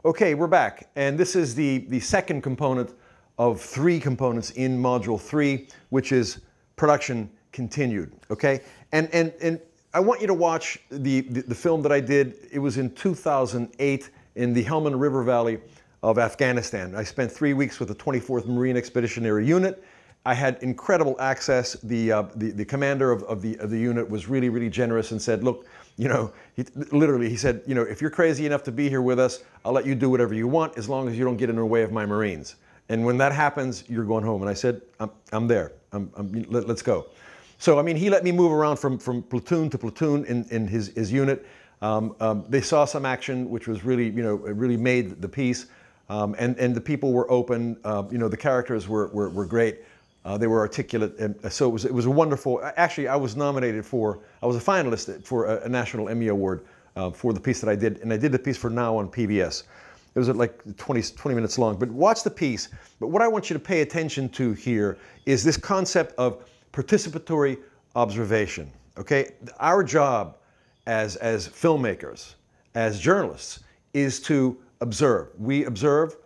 Okay, we're back, and this is the second component of 3 components in Module 3, which is production continued, okay? And I want you to watch the film that I did. It was in 2008 in the Helmand River Valley of Afghanistan. I spent 3 weeks with the 24th Marine Expeditionary Unit. I had incredible access. The commander of the unit was really, really generous and said, look, you know, he said, you know, if you're crazy enough to be here with us, I'll let you do whatever you want as long as you don't get in the way of my Marines. And when that happens, you're going home. And I said, I'm there. Let's go. So, I mean, he let me move around from platoon to platoon in his unit. They saw some action, which was really, you know, it really made the piece. And the people were open. You know, the characters were great. They were articulate, and so it was a wonderful. Actually, I was a finalist for a National Emmy Award for the piece that I did, and I did the piece for Now on PBS. It was like 20 minutes long, but watch the piece. But what I want you to pay attention to here is this concept of participatory observation. Okay, our job as filmmakers, as journalists, is to observe. We observe,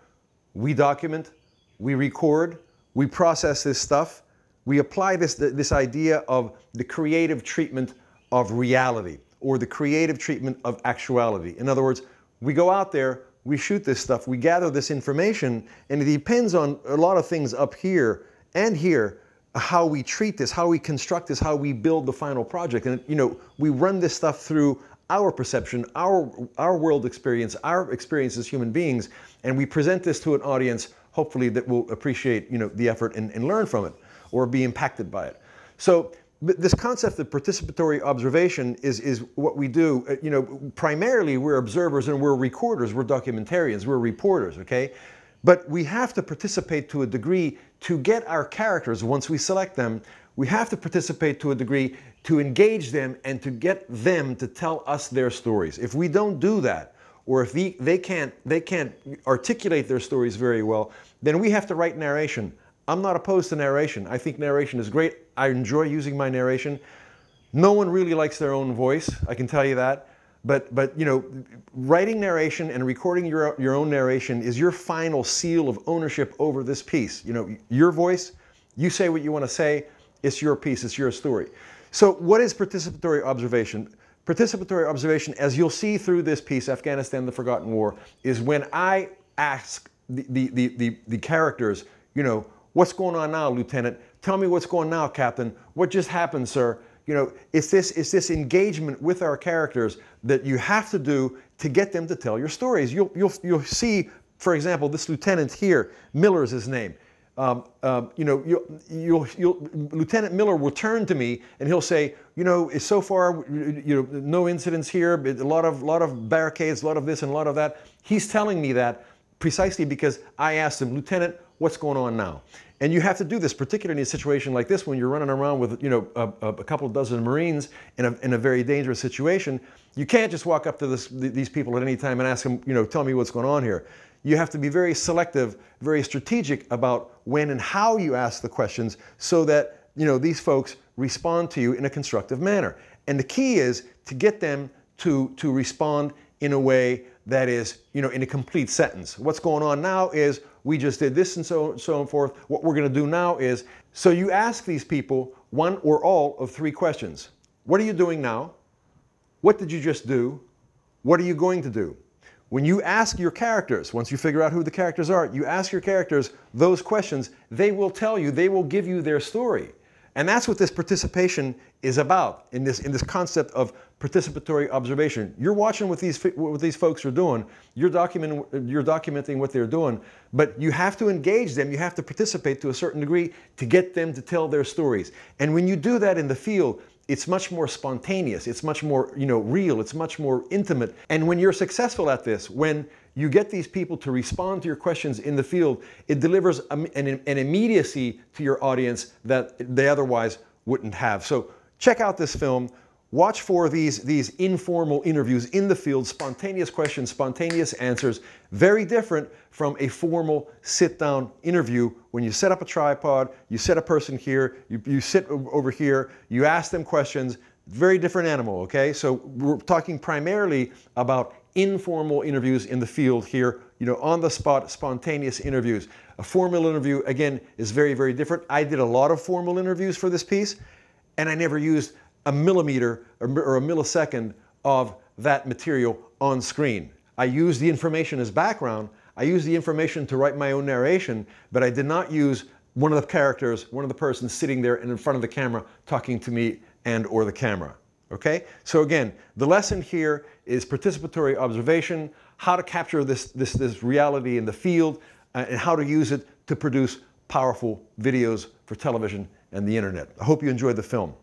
we document, we record. We process this stuff. We apply this idea of the creative treatment of reality, or the creative treatment of actuality. In other words, we go out there, we shoot this stuff, we gather this information, and it depends on a lot of things up here and here, how we treat this, how we construct this, how we build the final project. And, you know, we run this stuff through our perception, our world experience, our experience as human beings, and we present this to an audience, hopefully, that will appreciate, you know, the effort and learn from it or be impacted by it. So this concept of participatory observation is what we do. You know, primarily we're observers and we're recorders, we're documentarians, we're reporters, okay? But we have to participate to a degree to get our characters, once we select them, we have to participate to a degree to engage them and to get them to tell us their stories. If we don't do that, or if they can't articulate their stories very well, then we have to write narration. I'm not opposed to narration. I think narration is great. I enjoy using my narration. No one really likes their own voice, I can tell you that. But you know, writing narration and recording your own narration is your final seal of ownership over this piece. You know, your voice, you say what you want to say, it's your piece, it's your story. So what is participatory observation? Participatory observation, as you'll see through this piece, Afghanistan, the Forgotten War, is when I ask the characters, you know, what's going on now, Lieutenant? Tell me what's going on now, Captain. What just happened, sir? You know, it's this engagement with our characters that you have to do to get them to tell your stories. You'll see, for example, this lieutenant here, Miller is his name. You know, Lieutenant Miller will turn to me and he'll say, you know, so far, you know, no incidents here, a lot of barricades, a lot of this and a lot of that. He's telling me that precisely because I asked him, Lieutenant, what's going on now? And you have to do this, particularly in a situation like this when you're running around with, you know, a couple of dozen Marines in a very dangerous situation. You can't just walk up to these people at any time and ask them, you know, tell me what's going on here. You have to be very selective, very strategic about when and how you ask the questions so that, you know, these folks respond to you in a constructive manner. And the key is to get them to respond in a way that is, you know, in a complete sentence. What's going on now is we just did this and so and forth. What we're going to do now is, so you ask these people one or all of 3 questions. What are you doing now? What did you just do? What are you going to do? When you ask your characters, once you figure out who the characters are, you ask your characters those questions, they will tell you, they will give you their story. And that's what this participation is about in this concept of participatory observation. You're watching what these folks are doing, you're documenting what they're doing, but you have to engage them, you have to participate to a certain degree to get them to tell their stories. And when you do that in the field, it's much more spontaneous, it's much more, you know, real, it's much more intimate. And when you're successful at this, when you get these people to respond to your questions in the field, it delivers an immediacy to your audience that they otherwise wouldn't have. So check out this film. Watch for these informal interviews in the field, spontaneous questions, spontaneous answers, very different from a formal sit-down interview when you set up a tripod, you set a person here, you sit over here, you ask them questions, very different animal, okay? So we're talking primarily about informal interviews in the field here, on the spot, spontaneous interviews. A formal interview, again, is very, very different. I did a lot of formal interviews for this piece, and I never used a millimeter or a millisecond of that material on screen. I used the information as background. I used the information to write my own narration, but I did not use one of the characters, one of the persons sitting there and in front of the camera talking to me and or the camera. Okay? So again, the lesson here is participatory observation, how to capture this reality in the field, and how to use it to produce powerful videos for television and the internet. I hope you enjoyed the film.